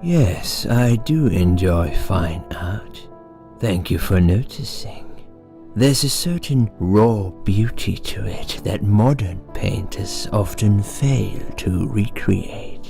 Yes, I do enjoy fine art. Thank you for noticing. There's a certain raw beauty to it that modern painters often fail to recreate.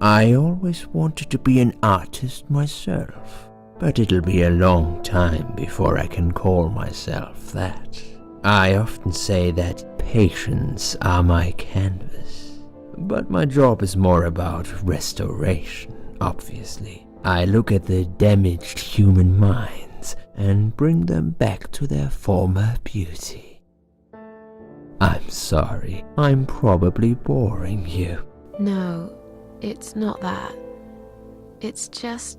I always wanted to be an artist myself, but it'll be a long time before I can call myself that. I often say that patients are my canvas, but my job is more about restoration, obviously. I look at the damaged human minds and bring them back to their former beauty. I'm sorry, I'm probably boring you. No, it's not that. It's just...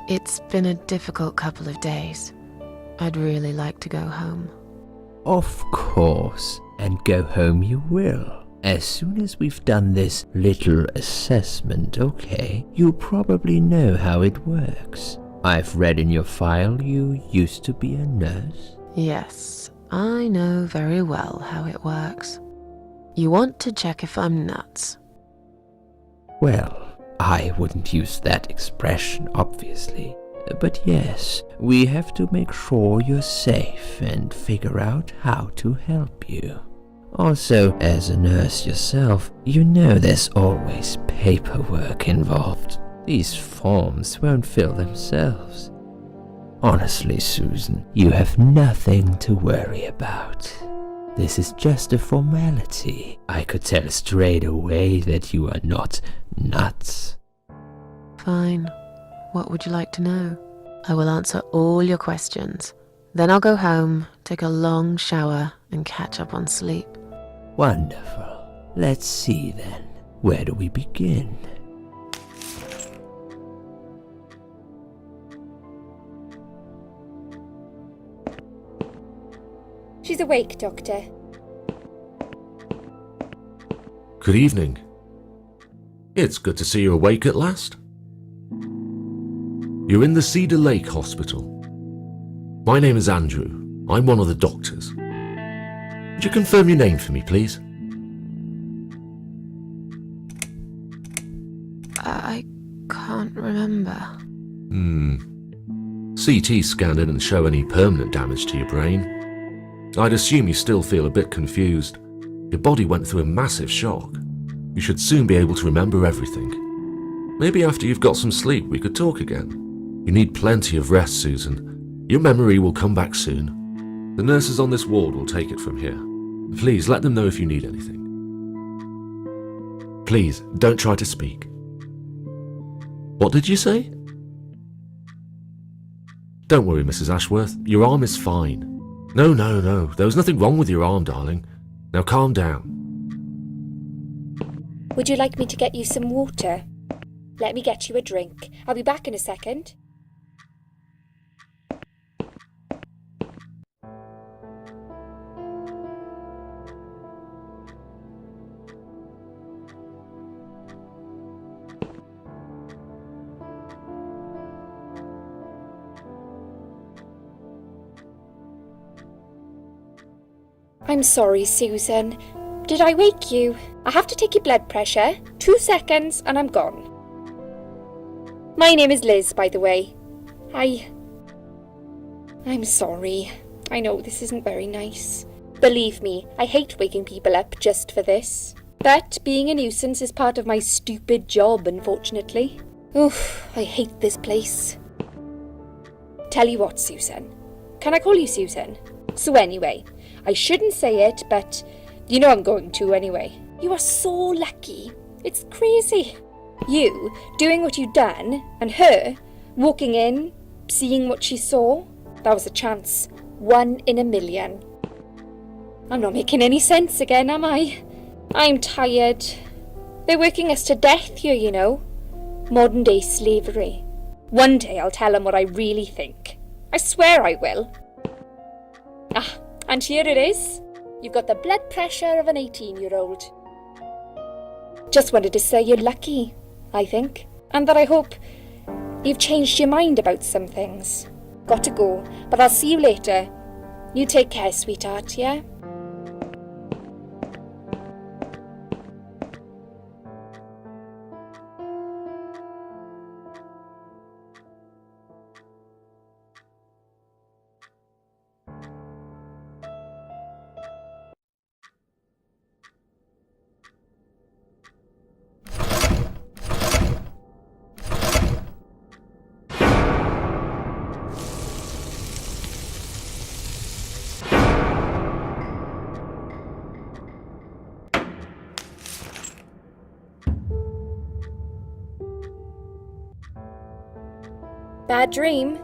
It's been a difficult couple of days. I'd really like to go home. Of course, and go home you will. As soon as we've done this little assessment, okay, you'll probably know how it works. I've read in your file you used to be a nurse. Yes, I know very well how it works. You want to check if I'm nuts. Well, I wouldn't use that expression, obviously. But yes, we have to make sure you're safe and figure out how to help you. Also, as a nurse yourself, you know there's always paperwork involved. These forms won't fill themselves. Honestly, Susan, you have nothing to worry about. This is just a formality. I could tell straight away that you are not nuts. Fine. What would you like to know? I will answer all your questions. Then I'll go home, take a long shower, and catch up on sleep. Wonderful. Let's see then. Where do we begin? She's awake, Doctor. Good evening. It's good to see you awake at last. You're in the Cedar Lake Hospital. My name is Andrew. I'm one of the doctors. Would you confirm your name for me, please? I can't remember. CT scan didn't show any permanent damage to your brain. I'd assume you still feel a bit confused. Your body went through a massive shock. You should soon be able to remember everything. Maybe after you've got some sleep, we could talk again. You need plenty of rest, Susan. Your memory will come back soon. The nurses on this ward will take it from here. Please let them know if you need anything. Please, don't try to speak. What did you say? Don't worry, Mrs. Ashworth. Your arm is fine. No. There was nothing wrong with your arm, darling. Now calm down. Would you like me to get you some water? Let me get you a drink. I'll be back in a second. I'm sorry, Susan. Did I wake you? I have to take your blood pressure. 2 seconds and I'm gone. My name is Liz, by the way. I'm sorry. I know this isn't very nice. Believe me, I hate waking people up just for this. But being a nuisance is part of my stupid job, unfortunately. Oof, I hate this place. Tell you what, Susan. Can I call you Susan? So anyway, I shouldn't say it, but you know I'm going to anyway. You are so lucky. It's crazy. You doing what you'd done, and her walking in, seeing what she saw. That was a chance. 1 in a million. I'm not making any sense again, am I? I'm tired. They're working us to death here, you know. Modern day slavery. One day I'll tell them what I really think. I swear I will. Ah, and here it is. You've got the blood pressure of an 18-year-old. Just wanted to say you're lucky, I think. And that I hope you've changed your mind about some things. Got to go, but I'll see you later. You take care, sweetheart, yeah? Bad dream?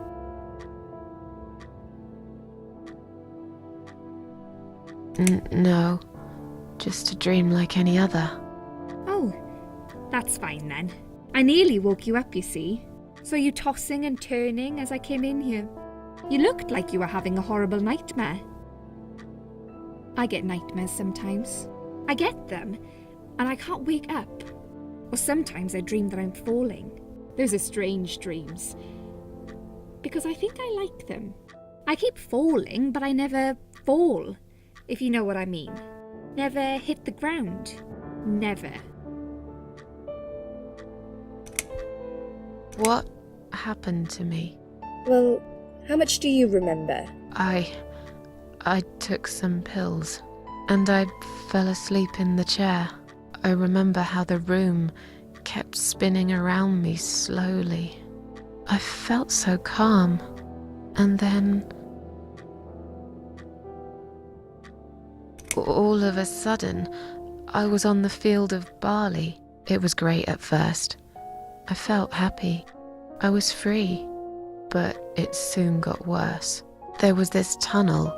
No, just a dream like any other. Oh, that's fine then. I nearly woke you up, you see. Saw you tossing and turning as I came in here. You looked like you were having a horrible nightmare. I get nightmares sometimes. I get them, and I can't wake up. Or sometimes I dream that I'm falling. Those are strange dreams. Because I think I like them. I keep falling, but I never fall, if you know what I mean. Never hit the ground. Never. What happened to me? Well, how much do you remember? I took some pills, and I fell asleep in the chair. I remember how the room kept spinning around me slowly. I felt so calm, and then all of a sudden, I was on the field of barley. It was great at first. I felt happy. I was free, but it soon got worse. There was this tunnel,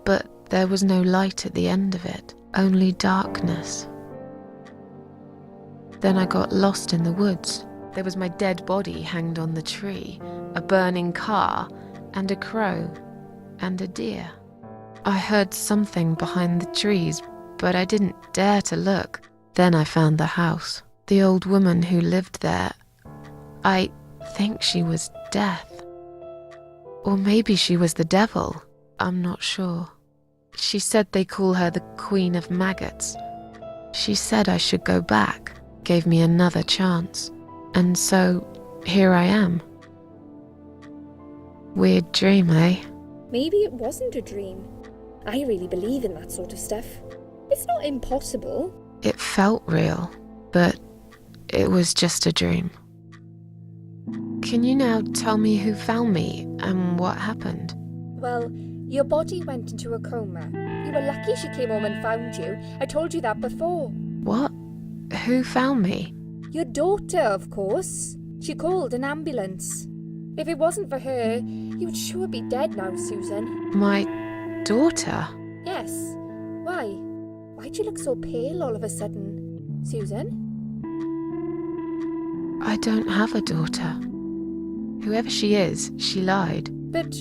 but there was no light at the end of it, only darkness. Then I got lost in the woods. There was my dead body hanged on the tree, a burning car, and a crow, and a deer. I heard something behind the trees, but I didn't dare to look. Then I found the house. The old woman who lived there, I think she was Death. Or maybe she was the devil. I'm not sure. She said they call her the Queen of Maggots. She said I should go back, gave me another chance. And so, here I am. Weird dream, eh? Maybe it wasn't a dream. I really believe in that sort of stuff. It's not impossible. It felt real, but it was just a dream. Can you now tell me who found me and what happened? Well, your body went into a coma. You were lucky she came home and found you. I told you that before. What? Who found me? Your daughter, of course. She called an ambulance. If it wasn't for her, you would sure be dead now, Susan. My daughter? Yes. Why? Why'd you look so pale all of a sudden, Susan? I don't have a daughter. Whoever she is, she lied. But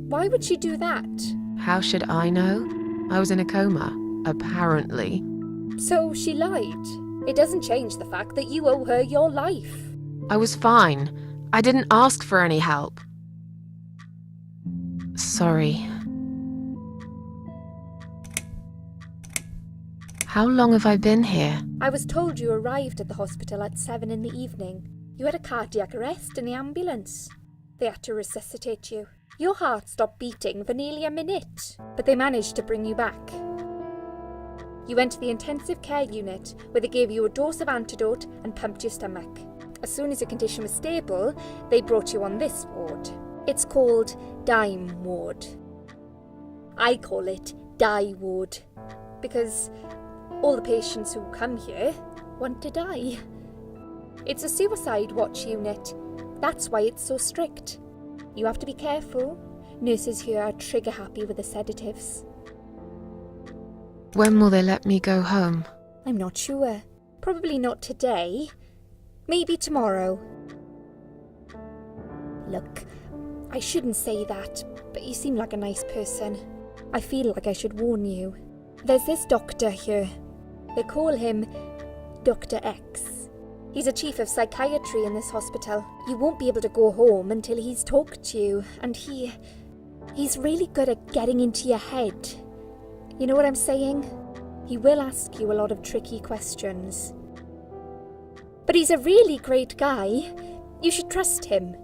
why would she do that? How should I know? I was in a coma, apparently. So she lied. It doesn't change the fact that you owe her your life. I was fine. I didn't ask for any help. Sorry. How long have I been here? I was told you arrived at the hospital at 7 in the evening. You had a cardiac arrest in the ambulance. They had to resuscitate you. Your heart stopped beating for nearly a minute, but they managed to bring you back. You went to the intensive care unit, where they gave you a dose of antidote and pumped your stomach. As soon as your condition was stable, they brought you on this ward. It's called Dime Ward. I call it Die Ward, because all the patients who come here want to die. It's a suicide watch unit. That's why it's so strict. You have to be careful. Nurses here are trigger happy with the sedatives. When will they let me go home? I'm not sure. Probably not today. Maybe tomorrow. Look, I shouldn't say that, but you seem like a nice person. I feel like I should warn you. There's this doctor here. They call him Dr. X. He's a chief of psychiatry in this hospital. You won't be able to go home until he's talked to you, and he's really good at getting into your head. You know what I'm saying? He will ask you a lot of tricky questions. But he's a really great guy. You should trust him.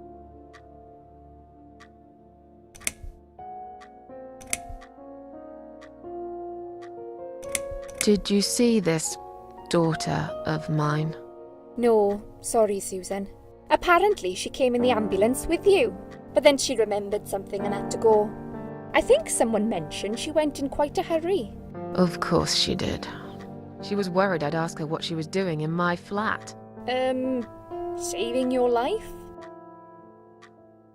Did you see this daughter of mine? No, sorry, Susan. Apparently she came in the ambulance with you, but then she remembered something and had to go. I think someone mentioned she went in quite a hurry. Of course she did. She was worried I'd ask her what she was doing in my flat. Saving your life?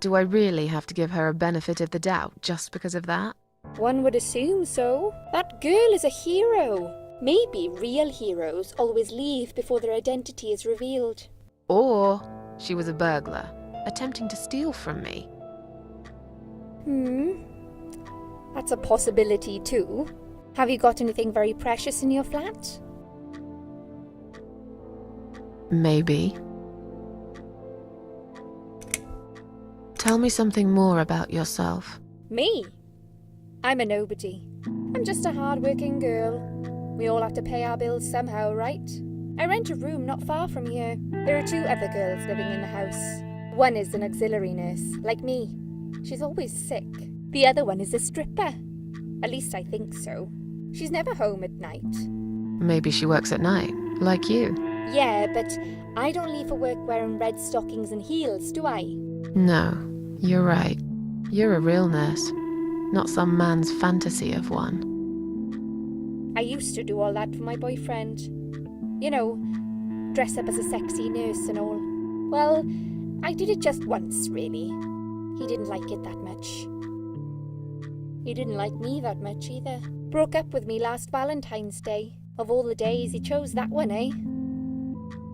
Do I really have to give her a benefit of the doubt just because of that? One would assume so. That girl is a hero. Maybe real heroes always leave before their identity is revealed. Or she was a burglar, attempting to steal from me. That's a possibility too. Have you got anything very precious in your flat? Maybe. Tell me something more about yourself. Me? I'm a nobody. I'm just a hard-working girl. We all have to pay our bills somehow, right? I rent a room not far from here. There are 2 other girls living in the house. One is an auxiliary nurse, like me. She's always sick. The other one is a stripper. At least I think so. She's never home at night. Maybe she works at night, like you. Yeah, but I don't leave for work wearing red stockings and heels, do I? No, you're right. You're a real nurse, not some man's fantasy of one. I used to do all that for my boyfriend. You know, dress up as a sexy nurse and all. Well, I did it just once, really. He didn't like it that much. He didn't like me that much either. Broke up with me last Valentine's Day. Of all the days, he chose that one, eh?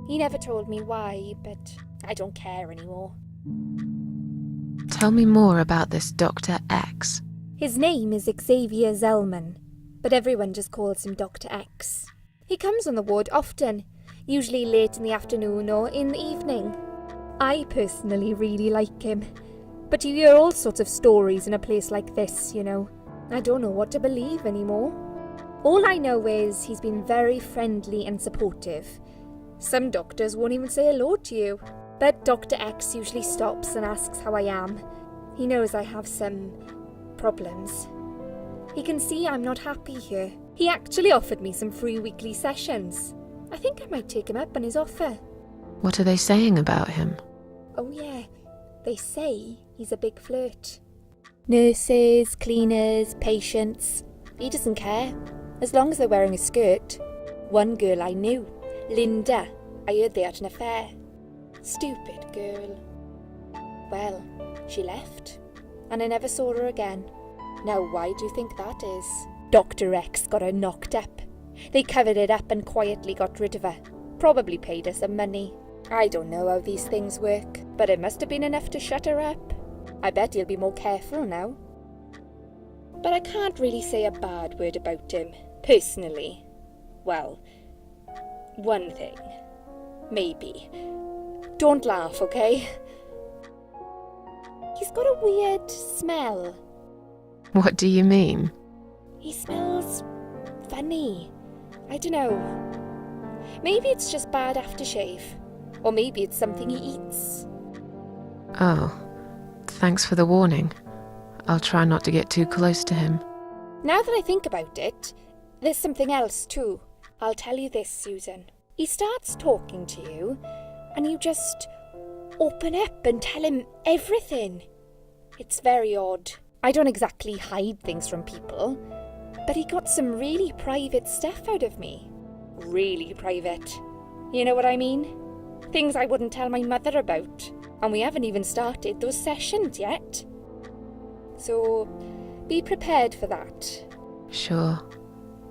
He never told me why, but I don't care anymore. Tell me more about this Dr. X. His name is Xavier Zellman, but everyone just calls him Dr. X. He comes on the ward often, usually late in the afternoon or in the evening. I personally really like him, but you hear all sorts of stories in a place like this, you know. I don't know what to believe anymore. All I know is he's been very friendly and supportive. Some doctors won't even say hello to you, but Dr. X usually stops and asks how I am. He knows I have some problems. He can see I'm not happy here. He actually offered me some free weekly sessions. I think I might take him up on his offer. What are they saying about him? Oh yeah, they say he's a big flirt. Nurses, cleaners, patients. He doesn't care, as long as they're wearing a skirt. One girl I knew, Linda, I heard they had an affair. Stupid girl. Well, she left, and I never saw her again. Now why do you think that is? Dr. X got her knocked up. They covered it up and quietly got rid of her. Probably paid her some money. I don't know how these things work, but it must have been enough to shut her up. I bet he'll be more careful now. But I can't really say a bad word about him, personally. Well, one thing. Maybe. Don't laugh, okay? He's got a weird smell. What do you mean? He smells funny. I don't know. Maybe it's just bad aftershave. Or maybe it's something he eats. Oh, thanks for the warning. I'll try not to get too close to him. Now that I think about it, there's something else too. I'll tell you this, Susan. He starts talking to you, and you just open up and tell him everything. It's very odd. I don't exactly hide things from people, but he got some really private stuff out of me. Really private. You know what I mean? Things I wouldn't tell my mother about. And we haven't even started those sessions yet. So, be prepared for that. Sure,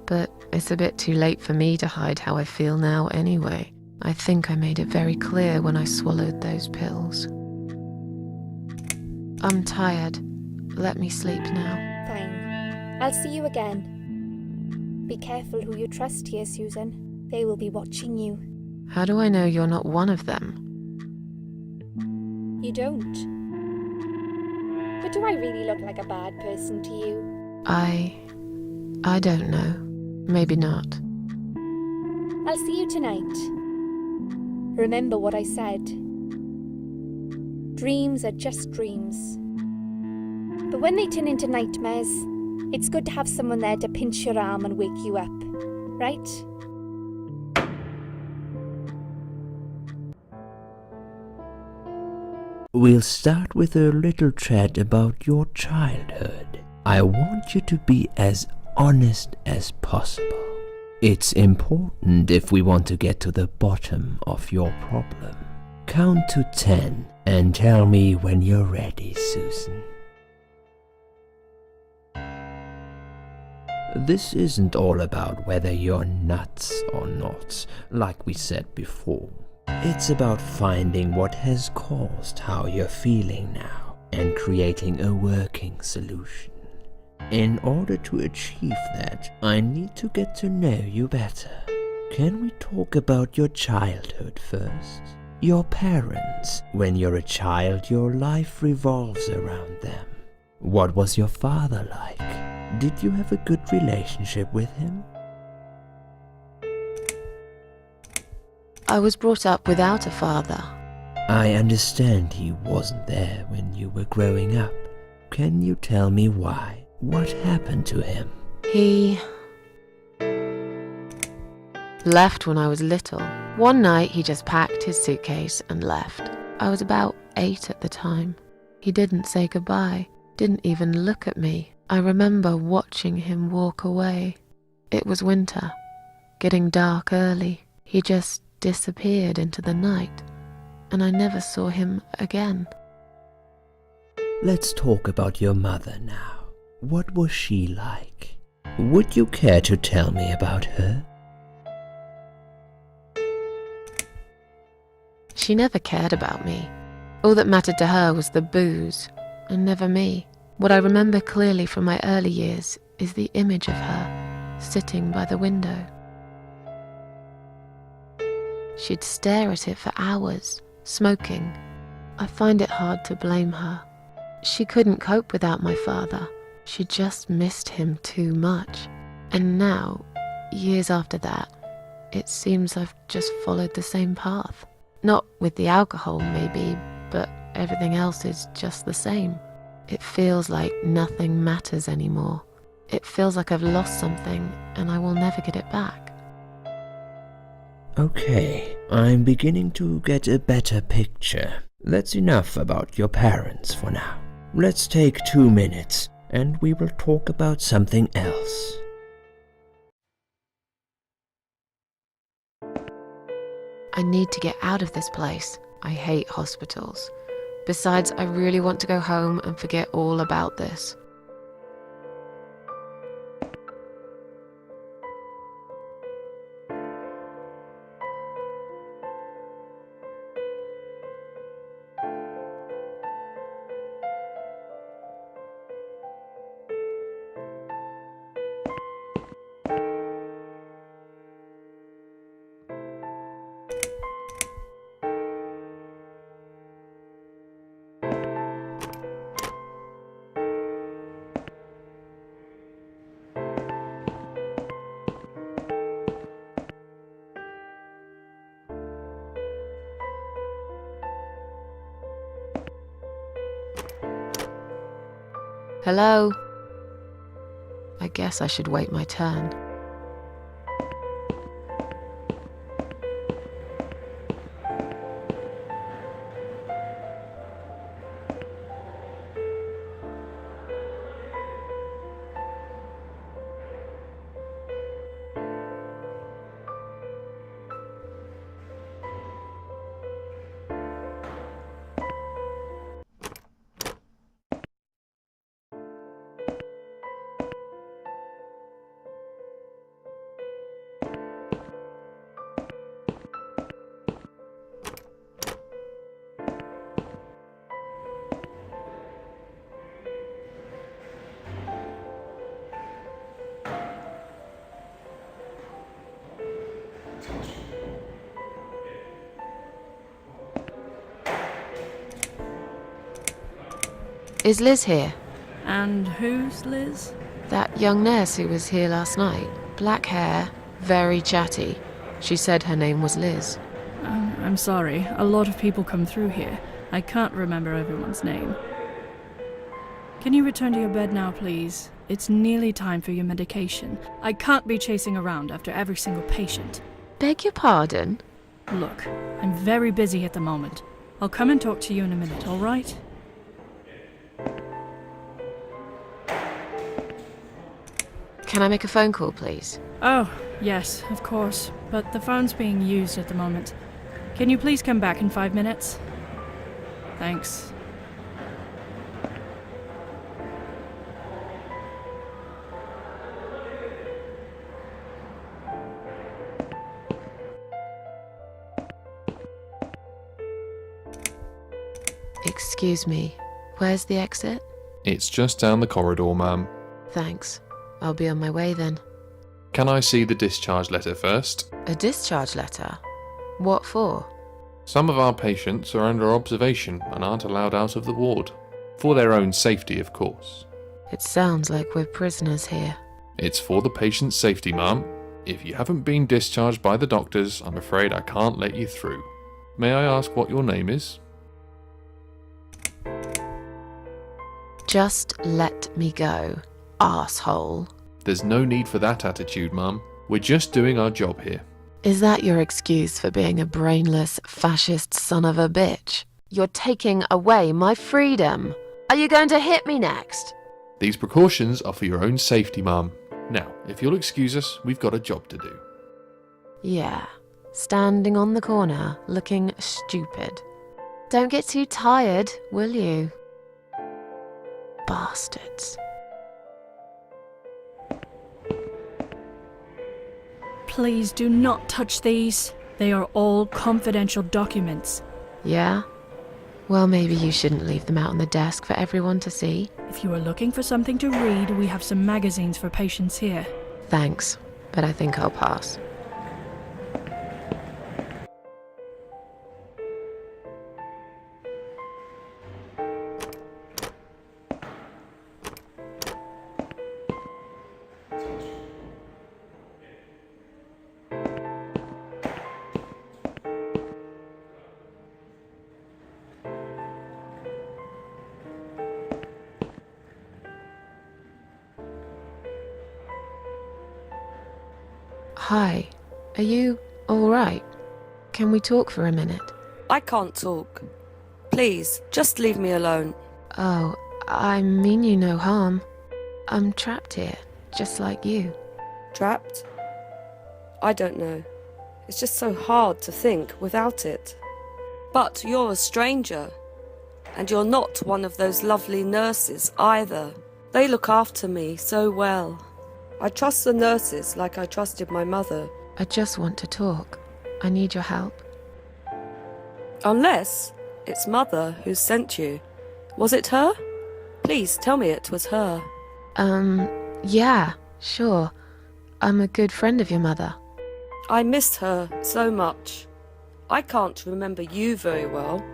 but it's a bit too late for me to hide how I feel now anyway. I think I made it very clear when I swallowed those pills. I'm tired. Let me sleep now. Fine. I'll see you again. Be careful who you trust here, Susan. They will be watching you. How do I know you're not one of them? You don't. But do I really look like a bad person to you? I don't know. Maybe not. I'll see you tonight. Remember what I said. Dreams are just dreams. But when they turn into nightmares, it's good to have someone there to pinch your arm and wake you up, right? We'll start with a little chat about your childhood. I want you to be as honest as possible. It's important if we want to get to the bottom of your problem. Count to 10 And tell me when you're ready, Susan. This isn't all about whether you're nuts or not, like we said before. It's about finding what has caused how you're feeling now and creating a working solution. In order to achieve that, I need to get to know you better. Can we talk about your childhood first? Your parents. When you're a child, your life revolves around them. What was your father like? Did you have a good relationship with him? I was brought up without a father. I understand he wasn't there when you were growing up. Can you tell me why? What happened to him? He left when I was little. One night he just packed his suitcase and left. I was about 8 at the time. He didn't say goodbye, didn't even look at me. I remember watching him walk away. It was winter, getting dark early. He just disappeared into the night, and I never saw him again. Let's talk about your mother now. What was she like? Would you care to tell me about her? She never cared about me. All that mattered to her was the booze, and never me. What I remember clearly from my early years is the image of her sitting by the window. She'd stare at it for hours, smoking. I find it hard to blame her. She couldn't cope without my father. She just missed him too much. And now, years after that, it seems I've just followed the same path. Not with the alcohol, maybe, but everything else is just the same. It feels like nothing matters anymore. It feels like I've lost something and I will never get it back. Okay, I'm beginning to get a better picture. That's enough about your parents for now. Let's take 2 minutes and we will talk about something else. I need to get out of this place. I hate hospitals. Besides, I really want to go home and forget all about this. Hello? I guess I should wait my turn. Is Liz here? And who's Liz? That young nurse who was here last night. Black hair, very chatty. She said her name was Liz. I'm sorry. A lot of people come through here. I can't remember everyone's name. Can you return to your bed now, please? It's nearly time for your medication. I can't be chasing around after every single patient. Beg your pardon? Look, I'm very busy at the moment. I'll come and talk to you in a minute, all right? Can I make a phone call, please? Oh, yes, of course. But the phone's being used at the moment. Can you please come back in 5 minutes? Thanks. Excuse me, where's the exit? It's just down the corridor, ma'am. Thanks. I'll be on my way then. Can I see the discharge letter first? A discharge letter? What for? Some of our patients are under observation and aren't allowed out of the ward. For their own safety, of course. It sounds like we're prisoners here. It's for the patient's safety, ma'am. If you haven't been discharged by the doctors, I'm afraid I can't let you through. May I ask what your name is? Just let me go, arsehole. There's no need for that attitude, ma'am. We're just doing our job here. Is that your excuse for being a brainless, fascist son of a bitch? You're taking away my freedom. Are you going to hit me next? These precautions are for your own safety, ma'am. Now, if you'll excuse us, we've got a job to do. Yeah, standing on the corner, looking stupid. Don't get too tired, will you? Bastards. Please do not touch these. They are all confidential documents. Yeah? Well, maybe you shouldn't leave them out on the desk for everyone to see. If you are looking for something to read, we have some magazines for patients here. Thanks, but I think I'll pass. Hi, are you alright? Can we talk for a minute? I can't talk. Please, just leave me alone. Oh, I mean you no harm. I'm trapped here, just like you. Trapped? I don't know. It's just so hard to think without it. But you're a stranger. And you're not one of those lovely nurses either. They look after me so well. I trust the nurses like I trusted my mother. I just want to talk. I need your help. Unless it's Mother who sent you. Was it her? Please tell me it was her. Yeah, sure. I'm a good friend of your mother. I missed her so much. I can't remember you very well.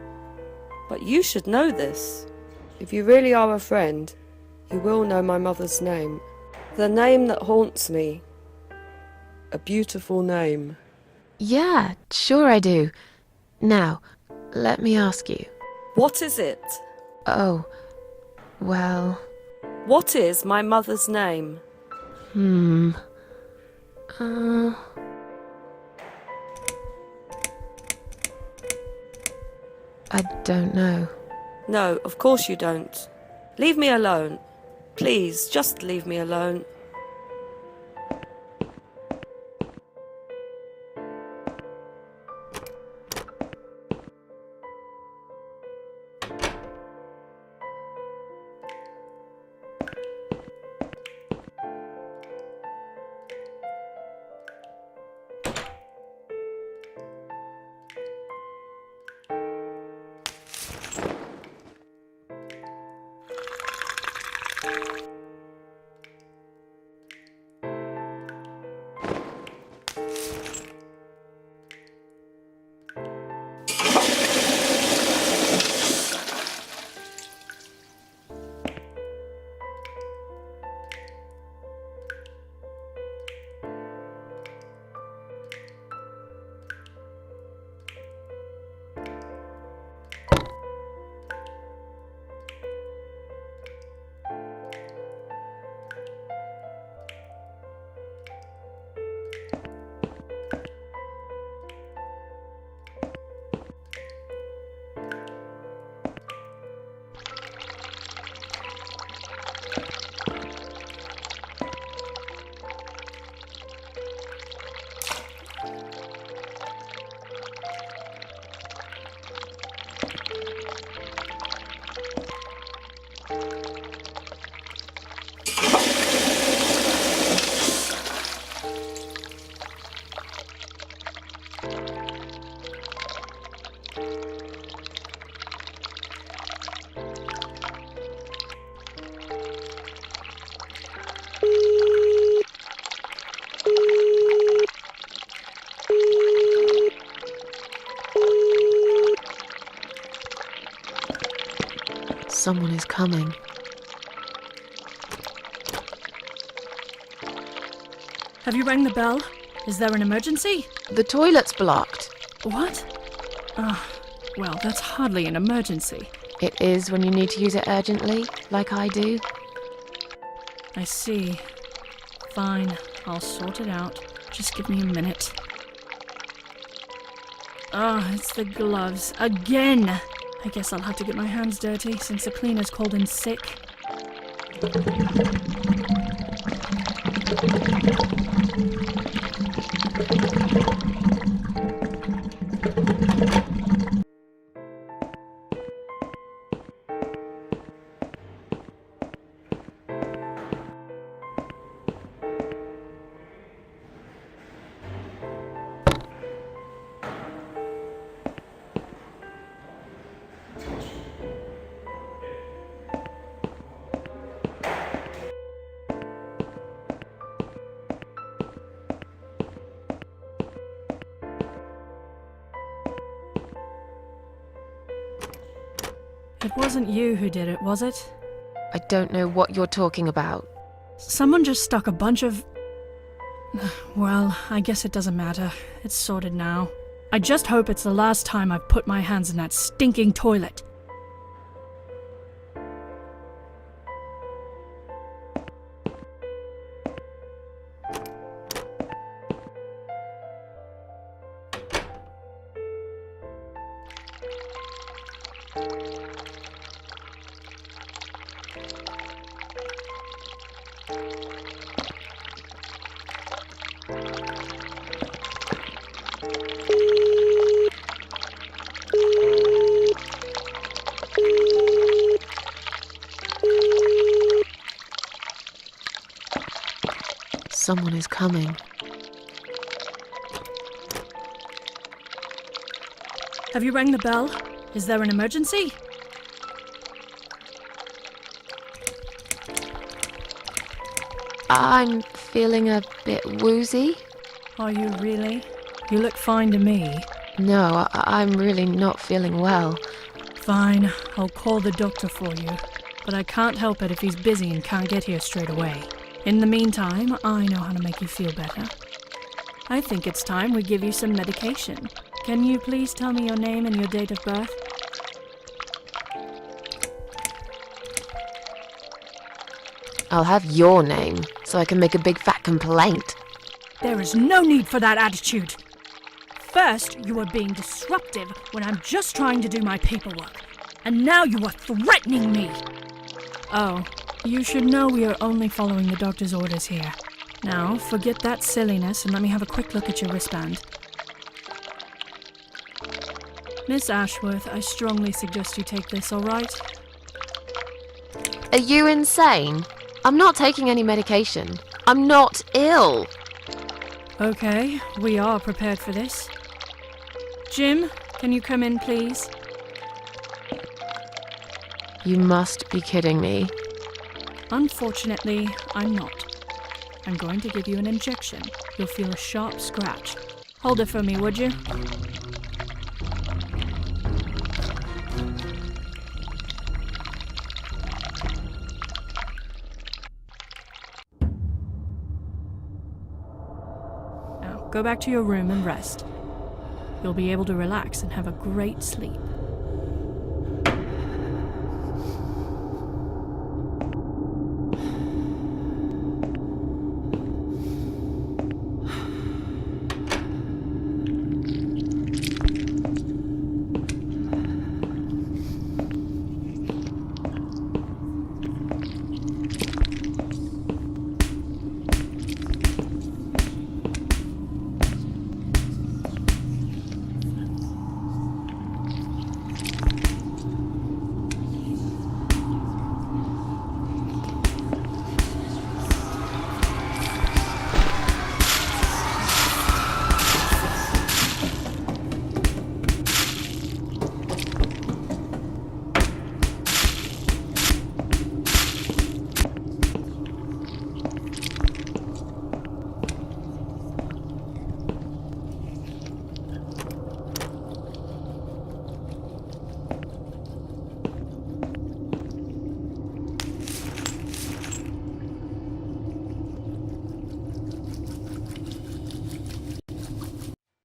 But you should know this. If you really are a friend, you will know my mother's name. The name that haunts me. A beautiful name. Yeah, sure I do. Now, let me ask you. What is it? Oh, well... What is my mother's name? I don't know. No, of course you don't. Leave me alone. Please, just leave me alone. Someone is coming. Have you rang the bell? Is there an emergency? The toilet's blocked. What? Well, that's hardly an emergency. It is when you need to use it urgently, like I do. I see. Fine, I'll sort it out. Just give me a minute. It's the gloves. Again! I guess I'll have to get my hands dirty since the cleaner's called in sick. It wasn't you who did it, was it? I don't know what you're talking about. Someone just stuck a bunch of... Well, I guess it doesn't matter. It's sorted now. I just hope it's the last time I've put my hands in that stinking toilet. Someone is coming. Have you rang the bell? Is there an emergency? I'm feeling a bit woozy. Are you really? You look fine to me. No, I'm really not feeling well. Fine, I'll call the doctor for you. But I can't help it if he's busy and can't get here straight away. In the meantime, I know how to make you feel better. I think it's time we give you some medication. Can you please tell me your name and your date of birth? I'll have your name, so I can make a big fat complaint. There is no need for that attitude. First, you are being disruptive when I'm just trying to do my paperwork. And now you are threatening me. Oh, you should know we are only following the doctor's orders here. Now, forget that silliness and let me have a quick look at your wristband. Miss Ashworth, I strongly suggest you take this, all right? Are you insane? I'm not taking any medication. I'm not ill. Okay, we are prepared for this. Jim, can you come in, please? You must be kidding me. Unfortunately, I'm not. I'm going to give you an injection. You'll feel a sharp scratch. Hold it for me, would you? Now, go back to your room and rest. You'll be able to relax and have a great sleep.